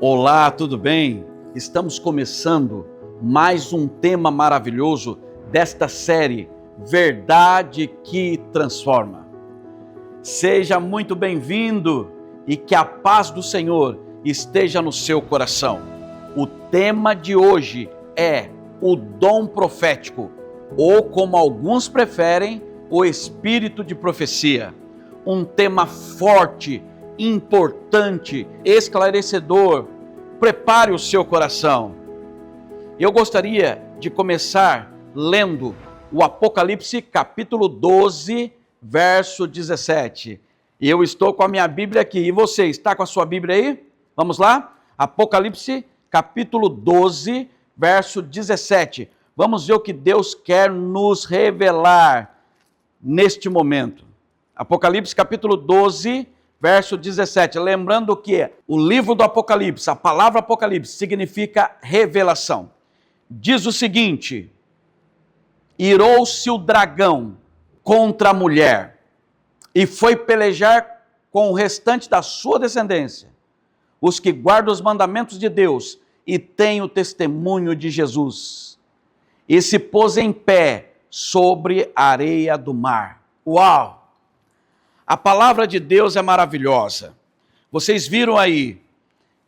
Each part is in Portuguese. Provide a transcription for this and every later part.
Olá, tudo bem? Estamos começando mais um tema maravilhoso desta série Verdade que Transforma. Seja muito bem-vindo e que a paz do Senhor esteja no seu coração. O tema de hoje é o dom profético, ou como alguns preferem, o espírito de profecia. Um tema forte, importante, esclarecedor. Prepare o seu coração. Eu gostaria de começar lendo o Apocalipse capítulo 12, verso 17. Eu estou com a minha Bíblia aqui. E você, está com a sua Bíblia aí? Vamos lá? Apocalipse capítulo 12, verso 17. Vamos ver o que Deus quer nos revelar neste momento. Apocalipse capítulo 12, verso 17, lembrando que o livro do Apocalipse, a palavra Apocalipse, significa revelação. Diz o seguinte: irou-se o dragão contra a mulher e foi pelejar com o restante da sua descendência, os que guardam os mandamentos de Deus e têm o testemunho de Jesus. E se pôs em pé sobre a areia do mar. Uau! A palavra de Deus é maravilhosa. Vocês viram aí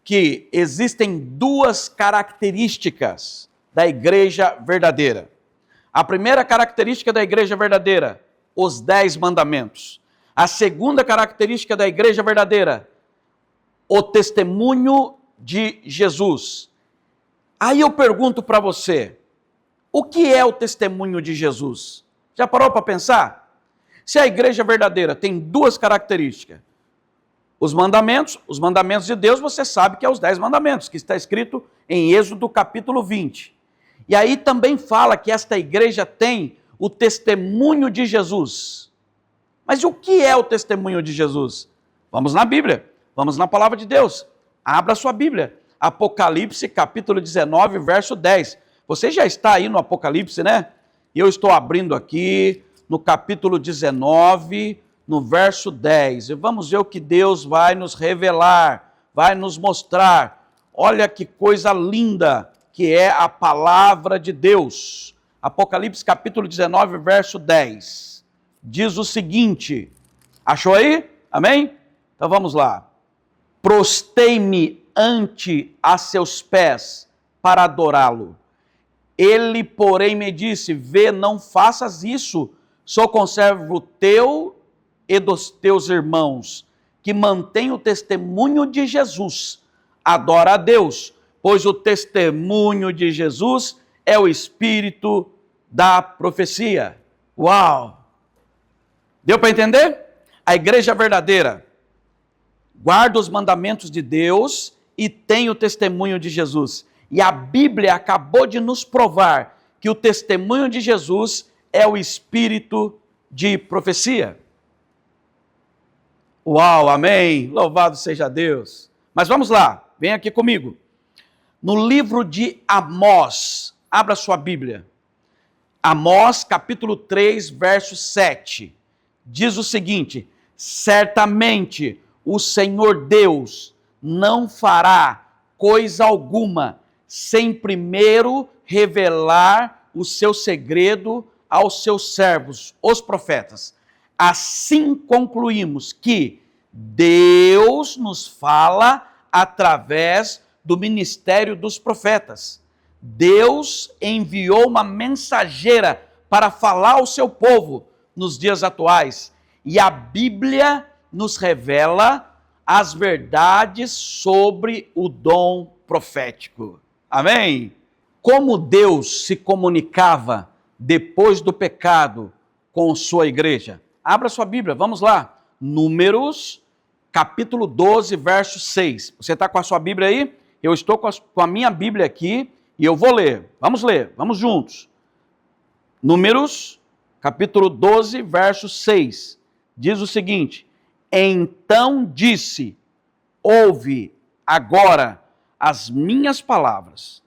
que existem duas características da igreja verdadeira. A primeira característica da igreja verdadeira, os 10 mandamentos. A segunda característica da igreja verdadeira, o testemunho de Jesus. Aí eu pergunto para você, o que é o testemunho de Jesus? Já parou para pensar? Se a igreja verdadeira tem duas características, os mandamentos de Deus, você sabe que é os 10 mandamentos, que está escrito em Êxodo capítulo 20. E aí também fala que esta igreja tem o testemunho de Jesus. Mas o que é o testemunho de Jesus? Vamos na Bíblia, vamos na palavra de Deus. Abra sua Bíblia, Apocalipse capítulo 19, verso 10. Você já está aí no Apocalipse, né? Eu estou abrindo aqui no capítulo 19, no verso 10. E vamos ver o que Deus vai nos revelar, vai nos mostrar. Olha que coisa linda que é a palavra de Deus. Apocalipse capítulo 19, verso 10. Diz o seguinte, achou aí? Amém? Então vamos lá. Prostei-me ante a seus pés para adorá-lo. Ele, porém, me disse, vê, não faças isso, sou conservo teu e dos teus irmãos, que mantém o testemunho de Jesus. Adora a Deus, pois o testemunho de Jesus é o espírito da profecia. Uau! Deu para entender? A igreja verdadeira guarda os mandamentos de Deus e tem o testemunho de Jesus. E a Bíblia acabou de nos provar que o testemunho de Jesus é o espírito de profecia. Uau, amém, louvado seja Deus. Mas vamos lá, vem aqui comigo. No livro de Amós, abra sua Bíblia. Amós, capítulo 3, verso 7. Diz o seguinte, certamente o Senhor Deus não fará coisa alguma sem primeiro revelar o seu segredo aos seus servos, os profetas. Assim concluímos que Deus nos fala através do ministério dos profetas. Deus enviou uma mensageira para falar ao seu povo nos dias atuais. E a Bíblia nos revela as verdades sobre o dom profético. Amém? Como Deus se comunicava depois do pecado com sua igreja? Abra sua Bíblia, vamos lá. Números, capítulo 12, verso 6. Você está com a sua Bíblia aí? Eu estou com a minha Bíblia aqui e eu vou ler, vamos juntos. Números, capítulo 12, verso 6. Diz o seguinte, então disse, ouve agora as minhas palavras.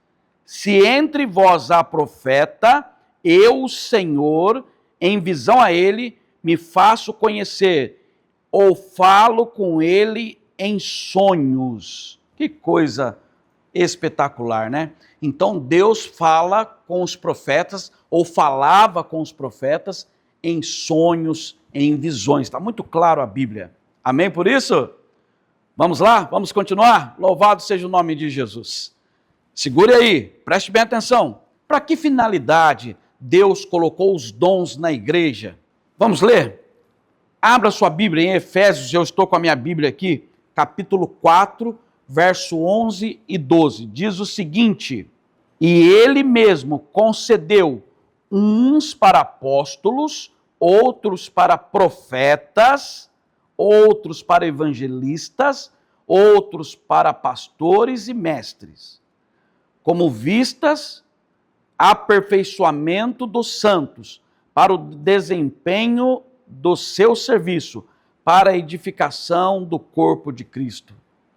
Se entre vós há profeta, eu, o Senhor, em visão a ele, me faço conhecer, ou falo com ele em sonhos. Que coisa espetacular, né? Então Deus fala com os profetas, ou falava com os profetas, em sonhos, em visões. Está muito claro a Bíblia. Amém por isso? Vamos lá? Vamos continuar? Louvado seja o nome de Jesus. Segure aí, preste bem atenção. Para que finalidade Deus colocou os dons na igreja? Vamos ler? Abra sua Bíblia em Efésios, eu estou com a minha Bíblia aqui, capítulo 4, verso 11 e 12. Diz o seguinte: e ele mesmo concedeu uns para apóstolos, outros para profetas, outros para evangelistas, outros para pastores e mestres, como vistas aperfeiçoamento dos santos, para o desempenho do seu serviço, para a edificação do corpo de Cristo.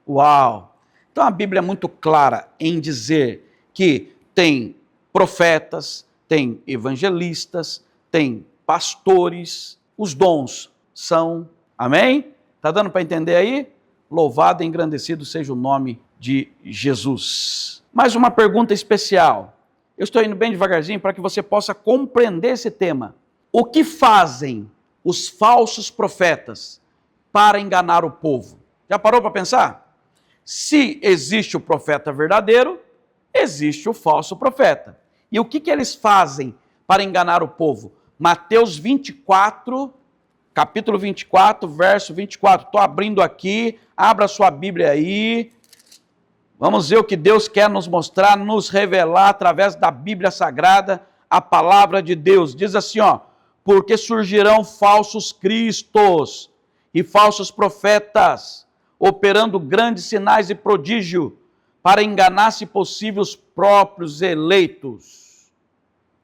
Uau! Então a Bíblia é muito clara em dizer que tem profetas, tem evangelistas, tem pastores, os dons são, amém? Está dando para entender aí? Louvado e engrandecido seja o nome de Jesus. Mais uma pergunta especial. Eu estou indo bem devagarzinho para que você possa compreender esse tema. O que fazem os falsos profetas para enganar o povo? Já parou para pensar? Se existe o profeta verdadeiro, existe o falso profeta. E o que eles fazem para enganar o povo? Mateus 24, capítulo 24, verso 24. Estou abrindo aqui, abra sua Bíblia aí. Vamos ver o que Deus quer nos mostrar, nos revelar através da Bíblia Sagrada, a palavra de Deus. Diz assim, ó: porque surgirão falsos cristos e falsos profetas, operando grandes sinais e prodígio, para enganar, se possível, os próprios eleitos.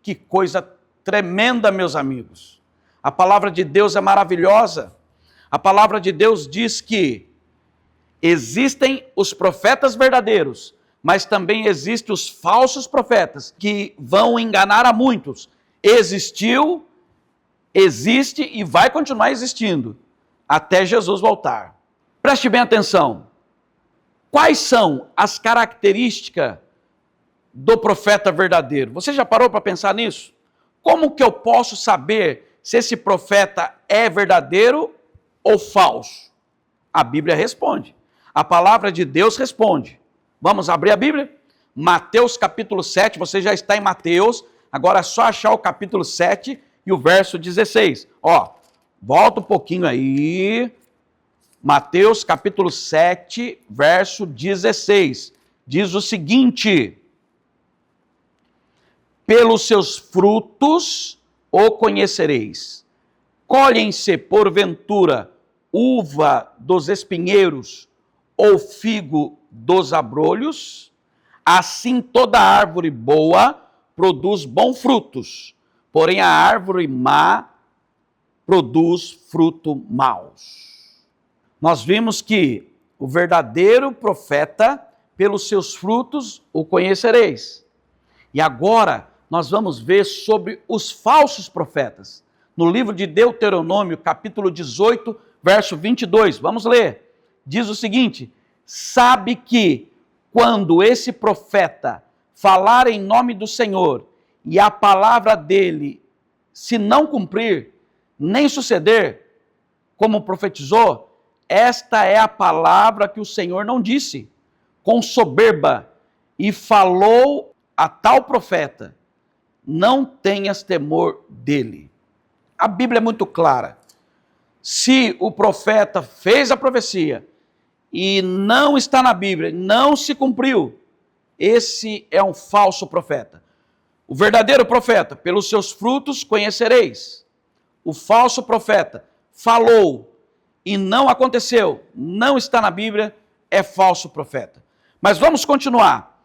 Que coisa tremenda, meus amigos. A palavra de Deus é maravilhosa. A palavra de Deus diz que existem os profetas verdadeiros, mas também existem os falsos profetas, que vão enganar a muitos. Existiu, existe e vai continuar existindo, até Jesus voltar. Preste bem atenção. Quais são as características do profeta verdadeiro? Você já parou para pensar nisso? Como que eu posso saber se esse profeta é verdadeiro ou falso? A Bíblia responde. A palavra de Deus responde. Vamos abrir a Bíblia? Mateus capítulo 7, você já está em Mateus, agora é só achar o capítulo 7 e o verso 16. Ó, volta um pouquinho aí. Mateus capítulo 7, verso 16. Diz o seguinte: pelos seus frutos o conhecereis. Colhem-se porventura uva dos espinheiros ou figo dos abrolhos? Assim toda árvore boa produz bons frutos, porém a árvore má produz frutos maus. Nós vimos que o verdadeiro profeta, pelos seus frutos o conhecereis. E agora nós vamos ver sobre os falsos profetas. No livro de Deuteronômio, capítulo 18, verso 22. Vamos ler. Diz o seguinte: sabe que quando esse profeta falar em nome do Senhor e a palavra dele se não cumprir, nem suceder, como profetizou, esta é a palavra que o Senhor não disse, com soberba, e falou a tal profeta: não tenhas temor dele. A Bíblia é muito clara. Se o profeta fez a profecia e não está na Bíblia, não se cumpriu, esse é um falso profeta. O verdadeiro profeta, pelos seus frutos conhecereis. O falso profeta falou e não aconteceu, não está na Bíblia, é falso profeta. Mas vamos continuar.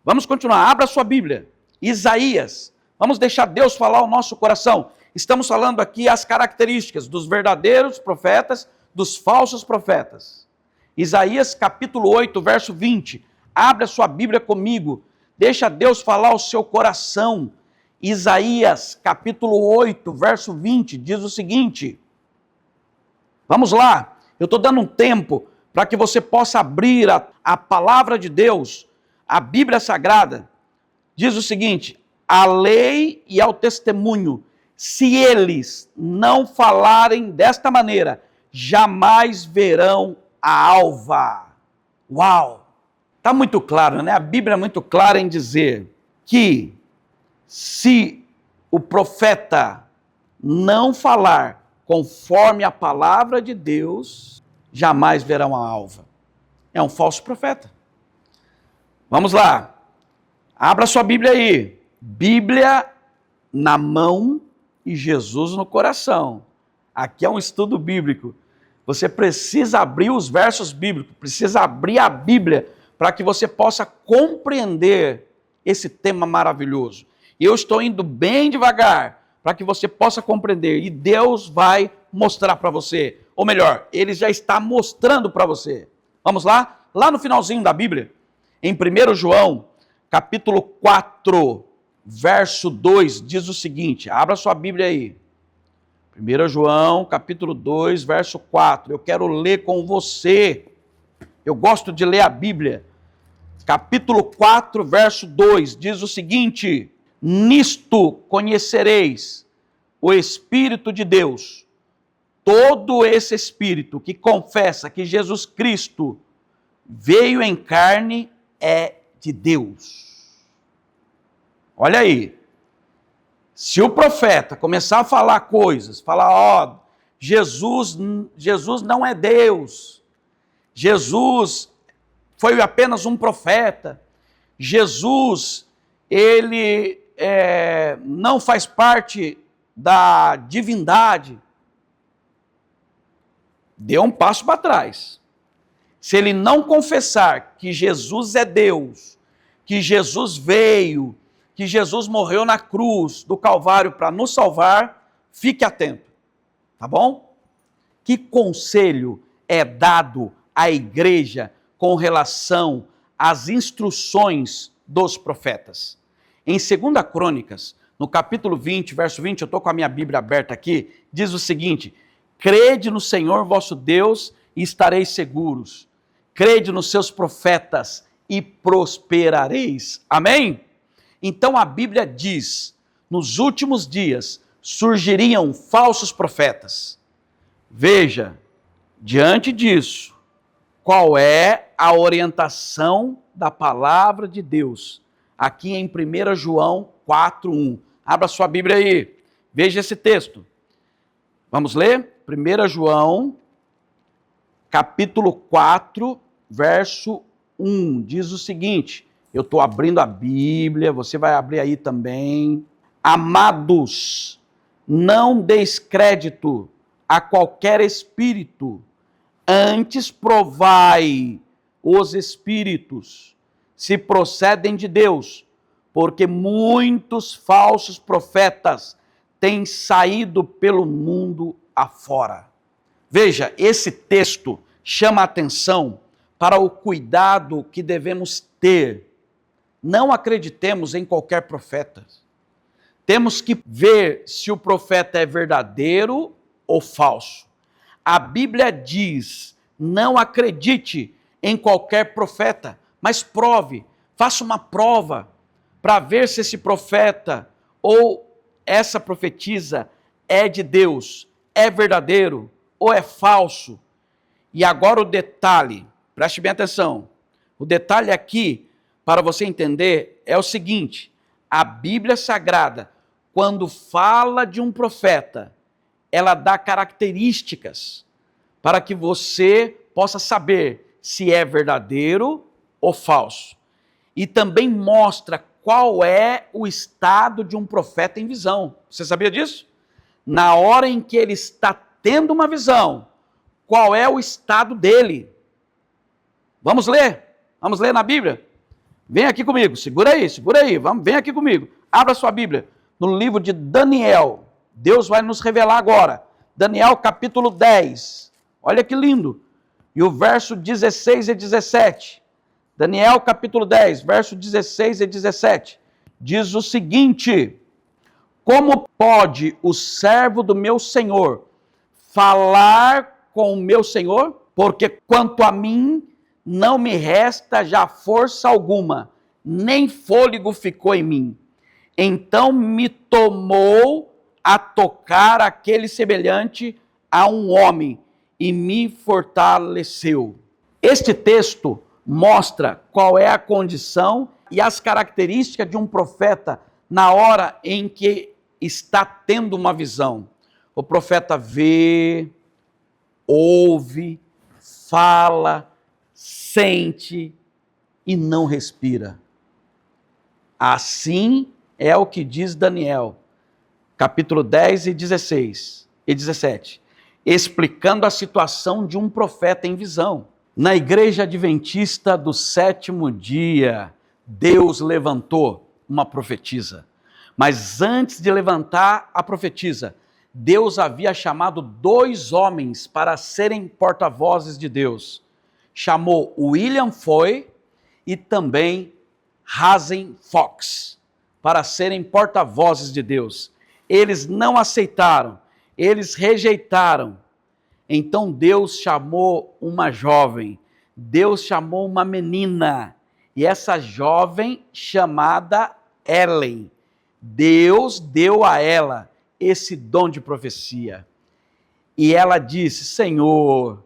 Abra sua Bíblia. Isaías. Vamos deixar Deus falar o nosso coração. Estamos falando aqui as características dos verdadeiros profetas, dos falsos profetas. Isaías capítulo 8, verso 20. Abre a sua Bíblia comigo. Deixa Deus falar o seu coração. Isaías capítulo 8, verso 20, diz o seguinte. Vamos lá. Eu estou dando um tempo para que você possa abrir a palavra de Deus, a Bíblia Sagrada, diz o seguinte: a lei e ao testemunho, se eles não falarem desta maneira, jamais verão a alva. Uau! Está muito claro, né? A Bíblia é muito clara em dizer que se o profeta não falar conforme a palavra de Deus, jamais verão a alva. É um falso profeta. Vamos lá. Abra sua Bíblia aí. Bíblia na mão e Jesus no coração. Aqui é um estudo bíblico. Você precisa abrir os versos bíblicos, precisa abrir a Bíblia para que você possa compreender esse tema maravilhoso. E eu estou indo bem devagar para que você possa compreender. E Deus vai mostrar para você. Ou melhor, Ele já está mostrando para você. Vamos lá? Lá no finalzinho da Bíblia, em 1 João, capítulo 4, verso 2, diz o seguinte. Abra sua Bíblia aí. 1 João, capítulo 2, verso 4. Eu quero ler com você. Eu gosto de ler a Bíblia. Capítulo 4, verso 2, diz o seguinte: nisto conhecereis o Espírito de Deus. Todo esse Espírito que confessa que Jesus Cristo veio em carne é de Deus. Olha aí. Se o profeta começar a falar coisas, falar, Jesus não é Deus, Jesus foi apenas um profeta, Jesus, ele não faz parte da divindade, dê um passo para trás. Se ele não confessar que Jesus é Deus, que Jesus veio, que Jesus morreu na cruz do Calvário para nos salvar, fique atento, tá bom? Que conselho é dado à igreja com relação às instruções dos profetas? Em 2 Crônicas, no capítulo 20, verso 20, eu estou com a minha Bíblia aberta aqui, diz o seguinte: crede no Senhor vosso Deus e estareis seguros, crede nos seus profetas e prosperareis. Amém? Então a Bíblia diz, nos últimos dias surgiriam falsos profetas. Veja, diante disso, qual é a orientação da palavra de Deus? Aqui em 1 João 4:1. Abra sua Bíblia aí, veja esse texto. Vamos ler? 1 João, capítulo 4, verso 1. Diz o seguinte... Eu estou abrindo a Bíblia, você vai abrir aí também. Amados, não deis crédito a qualquer espírito, antes provai os espíritos, se procedem de Deus, porque muitos falsos profetas têm saído pelo mundo afora. Veja, esse texto chama a atenção para o cuidado que devemos ter. Não acreditemos em qualquer profeta. Temos que ver se o profeta é verdadeiro ou falso. A Bíblia diz, não acredite em qualquer profeta, mas prove, faça uma prova para ver se esse profeta ou essa profetisa é de Deus, é verdadeiro ou é falso. E agora o detalhe, preste bem atenção, o detalhe aqui, para você entender, é o seguinte: a Bíblia Sagrada, quando fala de um profeta, ela dá características para que você possa saber se é verdadeiro ou falso. E também mostra qual é o estado de um profeta em visão. Você sabia disso? Na hora em que ele está tendo uma visão, qual é o estado dele? Vamos ler na Bíblia? Vem aqui comigo, segura aí, vem aqui comigo. Abra sua Bíblia no livro de Daniel. Deus vai nos revelar agora. Daniel capítulo 10. Olha que lindo. E o verso 16 e 17. Daniel capítulo 10, verso 16 e 17. Diz o seguinte: como pode o servo do meu Senhor falar com o meu Senhor? porque quanto a mim, não me resta já força alguma, nem fôlego ficou em mim. Então me tomou a tocar aquele semelhante a um homem e me fortaleceu. Este texto mostra qual é a condição e as características de um profeta na hora em que está tendo uma visão. O profeta vê, ouve, fala, sente e não respira. Assim é o que diz Daniel, capítulo 10 e 16 e 17, explicando a situação de um profeta em visão. Na Igreja Adventista do Sétimo Dia, Deus levantou uma profetisa. Mas antes de levantar a profetisa, Deus havia chamado 2 homens para serem porta-vozes de Deus. Chamou William Foy e também Hazen Fox para serem porta-vozes de Deus. Eles não aceitaram, eles rejeitaram. Então Deus chamou uma jovem, Deus chamou uma menina, e essa jovem chamada Ellen, Deus deu a ela esse dom de profecia. E ela disse: Senhor,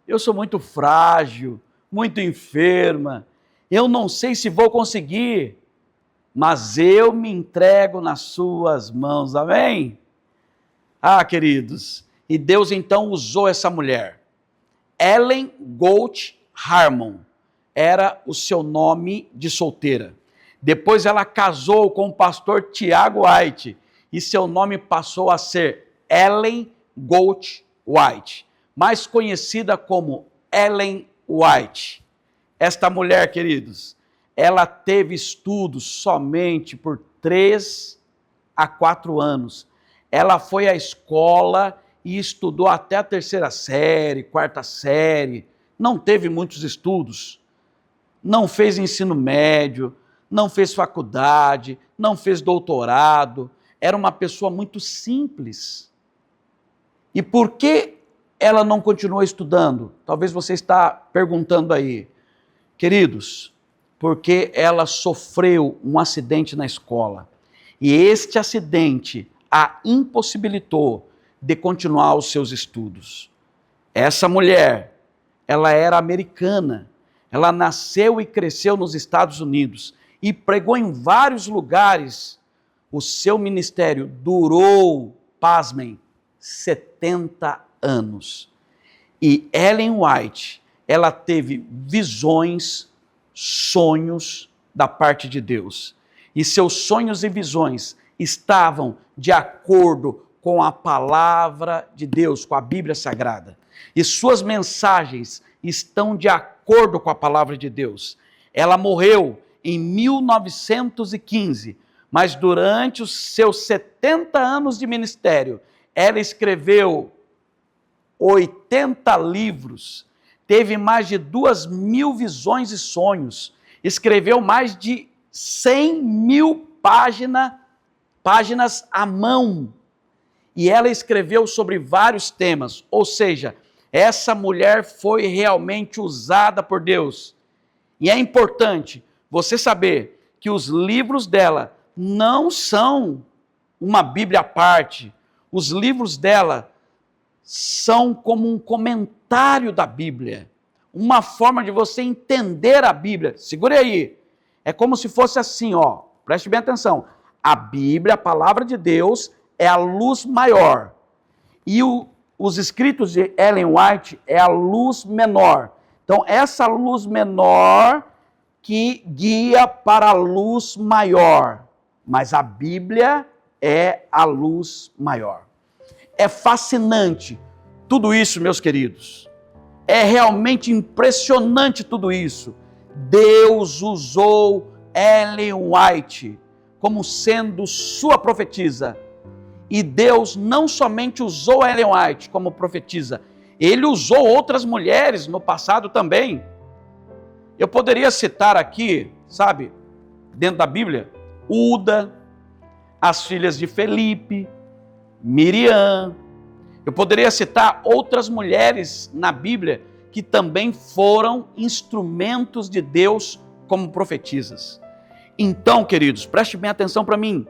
eu sou muito frágil, muito enferma, eu não sei se vou conseguir, mas eu me entrego nas suas mãos, amém? Ah, queridos, e Deus então usou essa mulher. Ellen Gold Harmon era o seu nome de solteira. Depois ela casou com o pastor Tiago White e seu nome passou a ser Ellen Gold White, mais conhecida como Ellen White. Esta mulher, queridos, ela teve estudos somente por 3 a 4 anos. Ela foi à escola e estudou até a 3ª série, 4ª série, não teve muitos estudos, não fez ensino médio, não fez faculdade, não fez doutorado, era uma pessoa muito simples. E por que ela não continuou estudando? Talvez você está perguntando aí. Queridos, porque ela sofreu um acidente na escola. E este acidente a impossibilitou de continuar os seus estudos. Essa mulher, ela era americana, ela nasceu e cresceu nos Estados Unidos e pregou em vários lugares. O seu ministério durou, pasmem, 70 anos. E Ellen White, ela teve visões, sonhos da parte de Deus. E seus sonhos e visões estavam de acordo com a palavra de Deus, com a Bíblia Sagrada. E suas mensagens estão de acordo com a palavra de Deus. Ela morreu em 1915, mas durante os seus 70 anos de ministério, ela escreveu 80 livros, teve mais de 2.000 visões e sonhos, escreveu mais de 100.000 páginas à mão. E ela escreveu sobre vários temas, ou seja, essa mulher foi realmente usada por Deus. E é importante você saber que os livros dela não são uma Bíblia à parte. Os livros dela são como um comentário da Bíblia, uma forma de você entender a Bíblia. Segure aí. É como se fosse assim, ó. Preste bem atenção. A Bíblia, a palavra de Deus, é a luz maior. E os escritos de Ellen White é a luz menor. Então, essa luz menor que guia para a luz maior. Mas a Bíblia é a luz maior. É fascinante tudo isso, meus queridos. É realmente impressionante tudo isso. Deus usou Ellen White como sendo sua profetisa. E Deus não somente usou Ellen White como profetisa, Ele usou outras mulheres no passado também. Eu poderia citar aqui, sabe, dentro da Bíblia, Uda, as filhas de Felipe, Miriam. Eu poderia citar outras mulheres na Bíblia que também foram instrumentos de Deus como profetisas. Então, queridos, preste bem atenção para mim.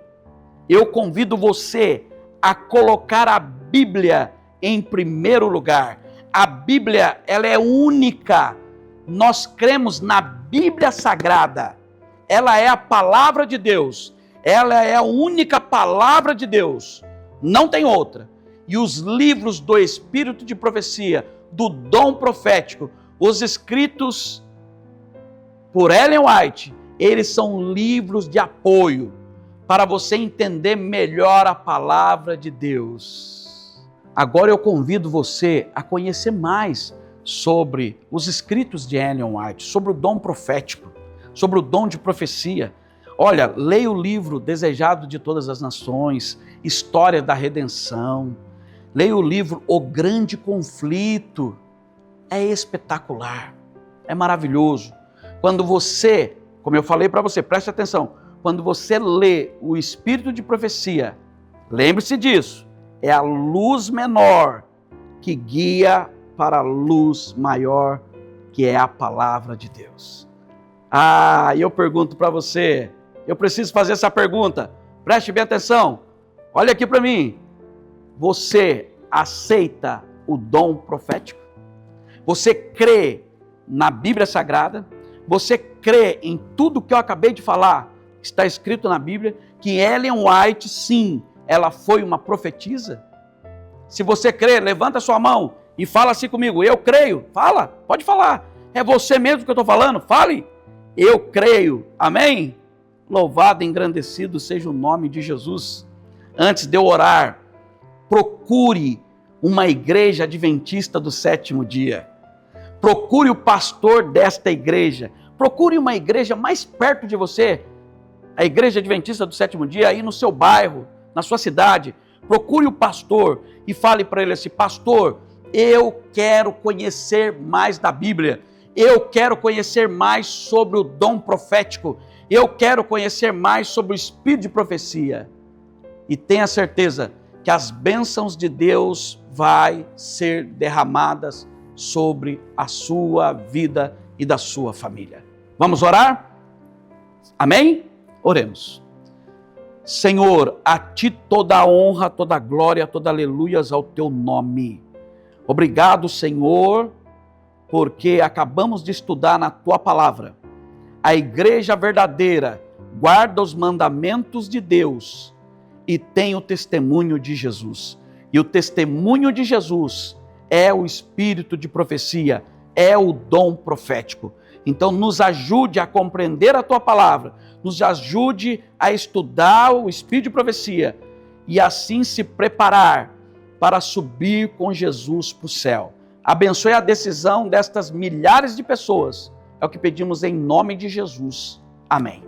Eu convido você a colocar a Bíblia em primeiro lugar. A Bíblia, ela é única. Nós cremos na Bíblia Sagrada. Ela é a palavra de Deus. Ela é a única palavra de Deus. Não tem outra. E os livros do Espírito de Profecia, do dom profético, os escritos por Ellen White, eles são livros de apoio para você entender melhor a palavra de Deus. Agora eu convido você a conhecer mais sobre os escritos de Ellen White, sobre o dom profético, sobre o dom de profecia. Olha, leia o livro Desejado de Todas as Nações, História da Redenção. Leia o livro O Grande Conflito. É espetacular, é maravilhoso. Quando você, como eu falei para você, preste atenção, quando você lê o Espírito de Profecia, lembre-se disso, é a luz menor que guia para a luz maior, que é a palavra de Deus. E eu pergunto para você, eu preciso fazer essa pergunta, preste bem atenção, olha aqui para mim, você aceita o dom profético? Você crê na Bíblia Sagrada? Você crê em tudo que eu acabei de falar, que está escrito na Bíblia, que Ellen White, sim, ela foi uma profetisa? Se você crê, levanta sua mão e fala assim comigo, eu creio. Fala, pode falar. É você mesmo que eu estou falando? Fale. Eu creio. Amém? Louvado e engrandecido seja o nome de Jesus. Antes de eu orar, procure uma igreja adventista do sétimo dia. Procure o pastor desta igreja. Procure uma igreja mais perto de você. A igreja adventista do sétimo dia, aí no seu bairro, na sua cidade. Procure o pastor e fale para ele assim, pastor, eu quero conhecer mais da Bíblia. Eu quero conhecer mais sobre o dom profético. Eu quero conhecer mais sobre o espírito de profecia. E tenha certeza que as bênçãos de Deus vai ser derramadas sobre a sua vida e da sua família. Vamos orar? Amém? Oremos. Senhor, a Ti toda a honra, toda a glória, toda aleluias ao Teu nome. Obrigado, Senhor, porque acabamos de estudar na Tua palavra. A igreja verdadeira guarda os mandamentos de Deus e tem o testemunho de Jesus. E o testemunho de Jesus é o espírito de profecia, é o dom profético. Então nos ajude a compreender a Tua palavra, nos ajude a estudar o espírito de profecia e assim se preparar para subir com Jesus para o céu. Abençoe a decisão destas milhares de pessoas. É o que pedimos em nome de Jesus. Amém.